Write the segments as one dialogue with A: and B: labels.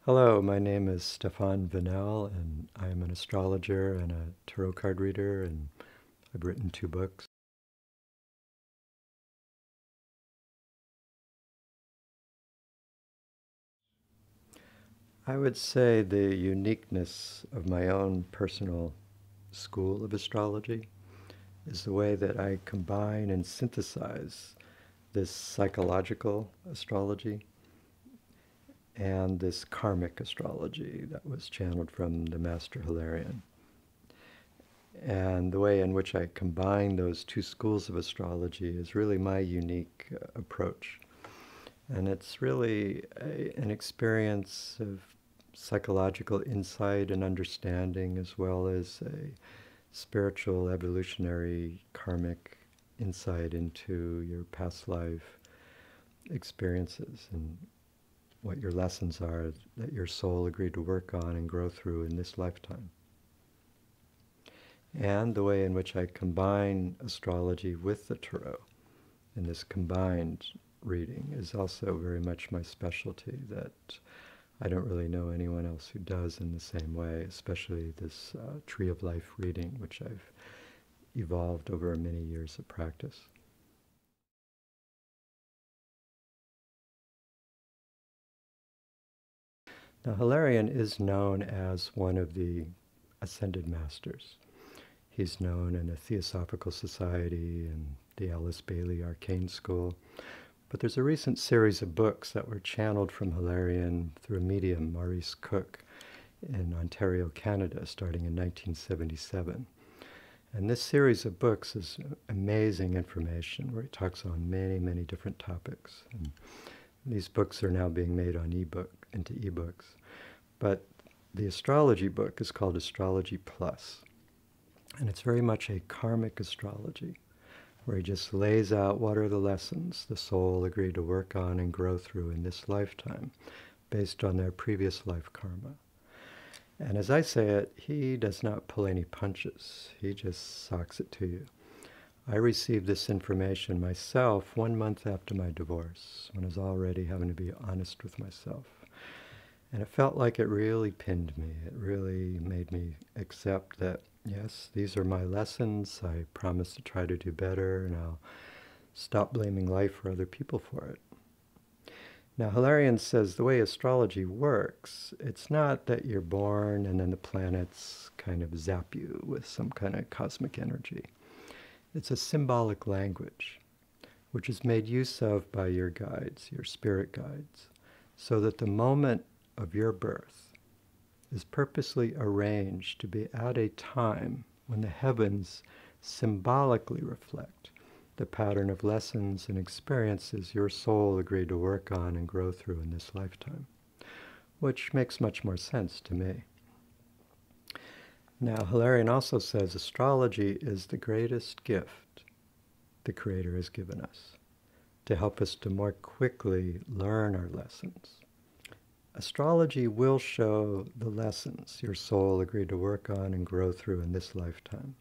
A: Hello, my name is Steffan Vanel, and I am an astrologer and a tarot card reader, and I've written 2 books. I would say the uniqueness of my own personal school of astrology is the way that I combine and synthesize this psychological astrology and this karmic astrology that was channeled from the Master Hilarion. And the way in which I combine those 2 schools of astrology is really my unique approach. And it's really an experience of psychological insight and understanding, as well as a spiritual, evolutionary, karmic insight into your past life experiences and what your lessons are that your soul agreed to work on and grow through in this lifetime. And the way in which I combine astrology with the tarot in this combined reading is also very much my specialty, that I don't really know anyone else who does in the same way, especially this Tree of Life reading, which I've evolved over many years of practice. Now, Hilarion is known as one of the Ascended Masters. He's known in the Theosophical Society and the Alice Bailey Arcane School. But there's a recent series of books that were channeled from Hilarion through a medium, Maurice Cook, in Ontario, Canada, starting in 1977. And this series of books is amazing information where he talks on many, many different topics. And these books are now being made on into ebooks. But the astrology book is called Astrology Plus. And it's very much a karmic astrology, where he just lays out what are the lessons the soul agreed to work on and grow through in this lifetime, based on their previous life karma. And as I say it, he does not pull any punches. He just socks it to you. I received this information myself 1 month after my divorce, when I was already having to be honest with myself. And it felt like it really pinned me. It really made me accept that, yes, these are my lessons. I promise to try to do better, and I'll stop blaming life for other people for it. Now, Hilarion says the way astrology works, it's not that you're born and then the planets kind of zap you with some kind of cosmic energy. It's a symbolic language, which is made use of by your guides, your spirit guides, so that the moment of your birth is purposely arranged to be at a time when the heavens symbolically reflect the pattern of lessons and experiences your soul agreed to work on and grow through in this lifetime, which makes much more sense to me. Now, Hilarion also says astrology is the greatest gift the Creator has given us to help us to more quickly learn our lessons. Astrology will show the lessons your soul agreed to work on and grow through in this lifetime.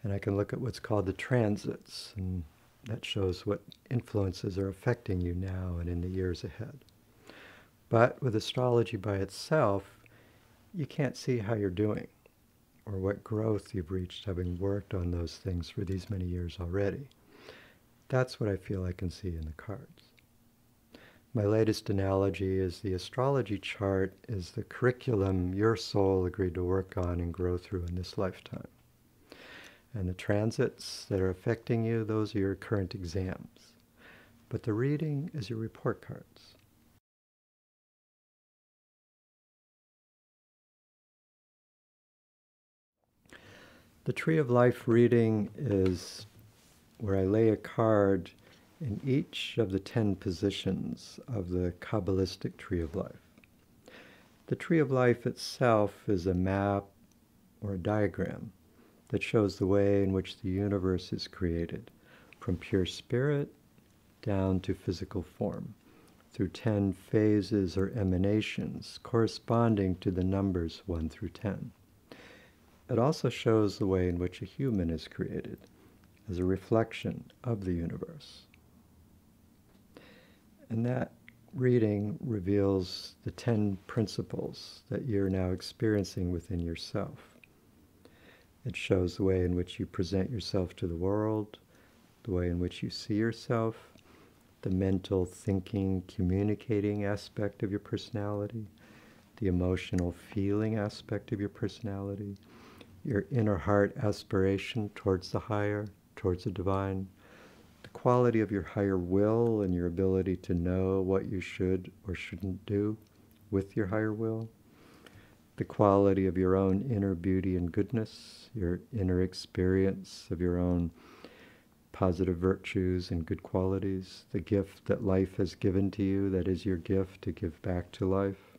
A: And I can look at what's called the transits, and that shows what influences are affecting you now and in the years ahead. But with astrology by itself, you can't see how you're doing or what growth you've reached having worked on those things for these many years already. That's what I feel I can see in the cards. My latest analogy is the astrology chart is the curriculum your soul agreed to work on and grow through in this lifetime. And the transits that are affecting you, those are your current exams. But the reading is your report cards. The Tree of Life reading is where I lay a card in each of the 10 positions of the Kabbalistic Tree of Life. The Tree of Life itself is a map or a diagram that shows the way in which the universe is created, from pure spirit down to physical form, through 10 phases or emanations corresponding to the numbers 1 through 10. It also shows the way in which a human is created, as a reflection of the universe. And that reading reveals the 10 principles that you're now experiencing within yourself. It shows the way in which you present yourself to the world, the way in which you see yourself, the mental thinking, communicating aspect of your personality, the emotional feeling aspect of your personality, your inner heart aspiration towards the higher, towards the divine, the quality of your higher will and your ability to know what you should or shouldn't do with your higher will, the quality of your own inner beauty and goodness, your inner experience of your own positive virtues and good qualities, the gift that life has given to you, that is your gift to give back to life,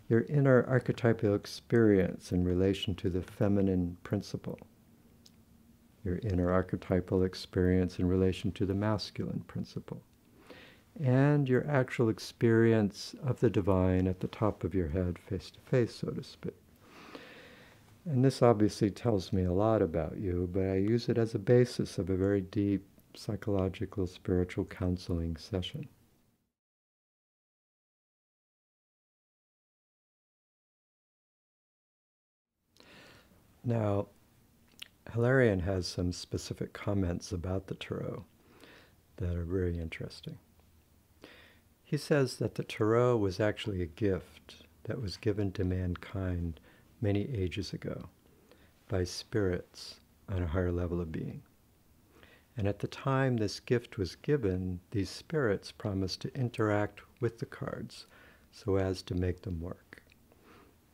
A: your inner archetypal experience in relation to the feminine principle, your inner archetypal experience in relation to the masculine principle, and your actual experience of the divine at the top of your head, face to face, so to speak. And this obviously tells me a lot about you, but I use it as a basis of a very deep psychological, spiritual counseling session. Now, Hilarion has some specific comments about the Tarot that are very interesting. He says that the Tarot was actually a gift that was given to mankind many ages ago by spirits on a higher level of being. And at the time this gift was given, these spirits promised to interact with the cards so as to make them work.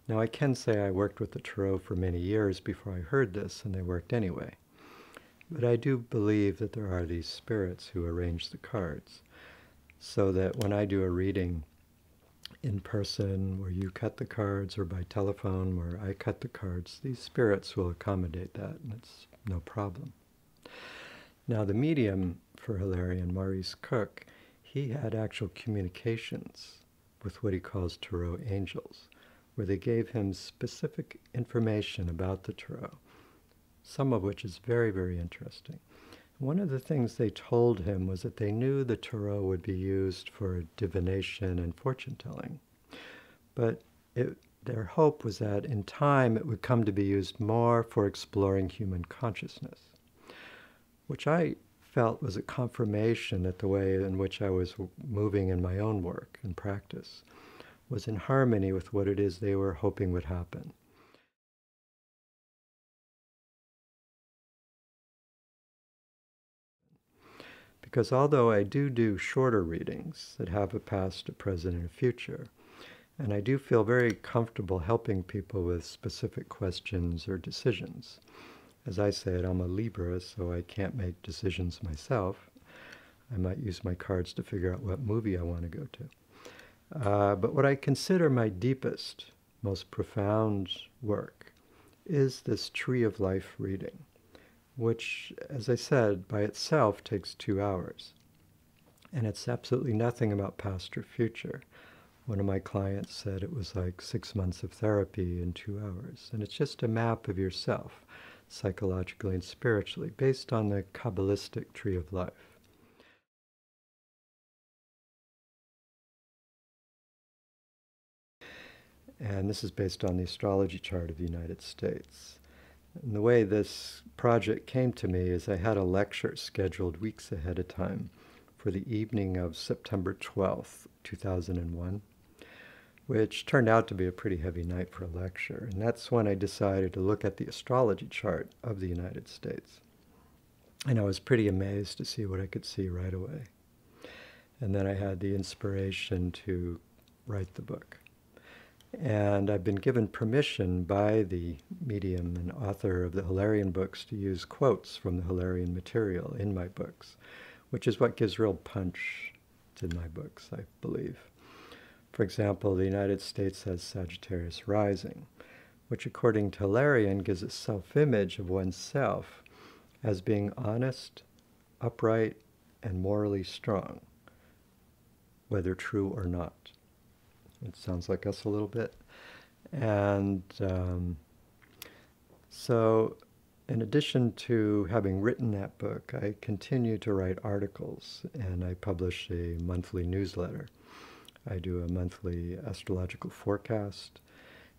A: Now I can say I worked with the Tarot for many years before I heard this, and they worked anyway. But I do believe that there are these spirits who arrange the cards, so that when I do a reading in person, where you cut the cards, or by telephone, where I cut the cards, these spirits will accommodate that, and it's no problem. Now the medium for Hilarion, Maurice Cook, he had actual communications with what he calls Tarot angels, where they gave him specific information about the Tarot, some of which is very, very interesting. One of the things they told him was that they knew the Tarot would be used for divination and fortune-telling, but their hope was that in time it would come to be used more for exploring human consciousness, which I felt was a confirmation that the way in which I was moving in my own work and practice was in harmony with what it is they were hoping would happen. Because although I do shorter readings that have a past, a present, and a future, and I do feel very comfortable helping people with specific questions or decisions. As I said, I'm a Libra, so I can't make decisions myself. I might use my cards to figure out what movie I want to go to. But what I consider my deepest, most profound work is this Tree of Life reading, which, as I said, by itself takes 2 hours. And it's absolutely nothing about past or future. One of my clients said it was like 6 months of therapy in 2 hours. And it's just a map of yourself, psychologically and spiritually, based on the Kabbalistic Tree of Life. And this is based on the astrology chart of the United States. And the way this project came to me is I had a lecture scheduled weeks ahead of time for the evening of September 12th, 2001, which turned out to be a pretty heavy night for a lecture. And that's when I decided to look at the astrology chart of the United States. And I was pretty amazed to see what I could see right away. And then I had the inspiration to write the book. And I've been given permission by the medium and author of the Hilarion books to use quotes from the Hilarion material in my books, which is what gives real punch to my books, I believe. For example, the United States has Sagittarius rising, which according to Hilarion gives a self-image of oneself as being honest, upright, and morally strong, whether true or not. It sounds like us a little bit. And so in addition to having written that book, I continue to write articles, and I publish a monthly newsletter. I do a monthly astrological forecast,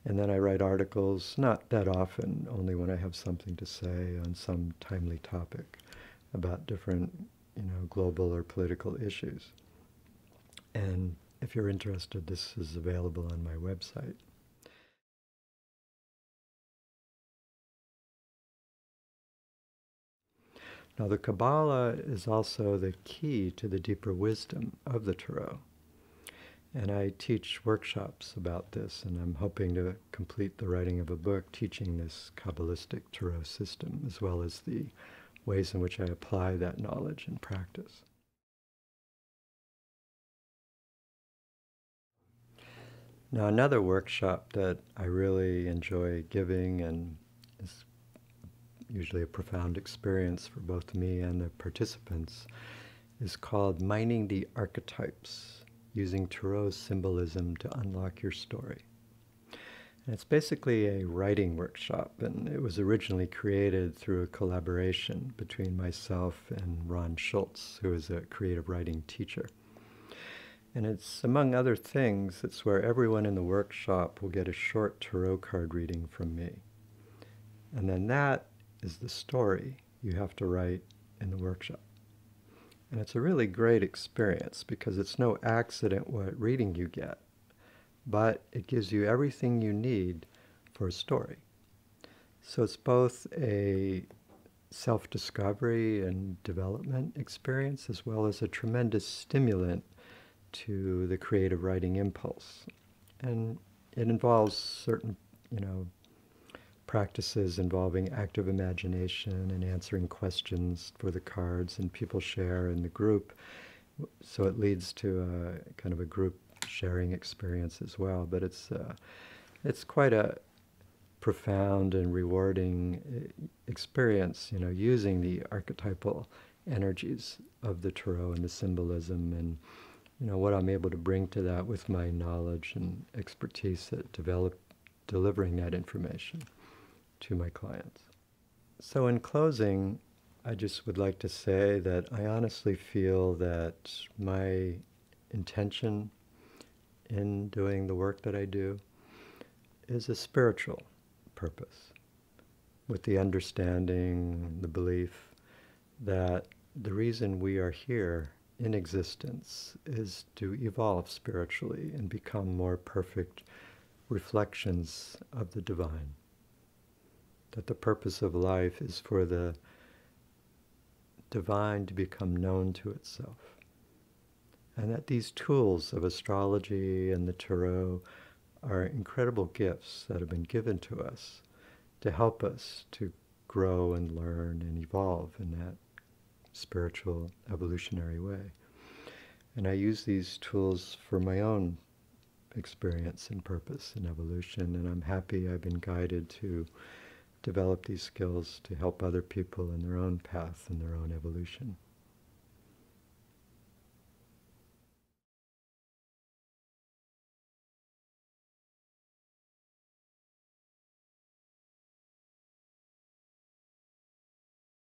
A: and then I write articles, not that often, only when I have something to say on some timely topic about different, global or political issues. And if you're interested, this is available on my website. Now, the Kabbalah is also the key to the deeper wisdom of the Tarot. And I teach workshops about this, and I'm hoping to complete the writing of a book teaching this Kabbalistic Tarot system, as well as the ways in which I apply that knowledge in practice. Now, another workshop that I really enjoy giving and is usually a profound experience for both me and the participants is called Mining the Archetypes, using Tarot symbolism to unlock your story. And it's basically a writing workshop, and it was originally created through a collaboration between myself and Ron Schultz, who is a creative writing teacher. And it's, among other things, it's where everyone in the workshop will get a short tarot card reading from me. And then that is the story you have to write in the workshop. And it's a really great experience because it's no accident what reading you get, but it gives you everything you need for a story. So it's both a self-discovery and development experience, as well as a tremendous stimulant to the creative writing impulse. And it involves certain, practices involving active imagination and answering questions for the cards, and people share in the group. So it leads to a kind of a group sharing experience as well. But it's quite a profound and rewarding experience, using the archetypal energies of the Tarot and the symbolism, and what I'm able to bring to that with my knowledge and expertise at delivering that information to my clients. So in closing, I just would like to say that I honestly feel that my intention in doing the work that I do is a spiritual purpose, with the understanding, the belief that the reason we are here in existence is to evolve spiritually and become more perfect reflections of the divine. That the purpose of life is for the divine to become known to itself. And that these tools of astrology and the Tarot are incredible gifts that have been given to us to help us to grow and learn and evolve in that spiritual evolutionary way. And I use these tools for my own experience and purpose and evolution, and I'm happy I've been guided to develop these skills to help other people in their own path and their own evolution.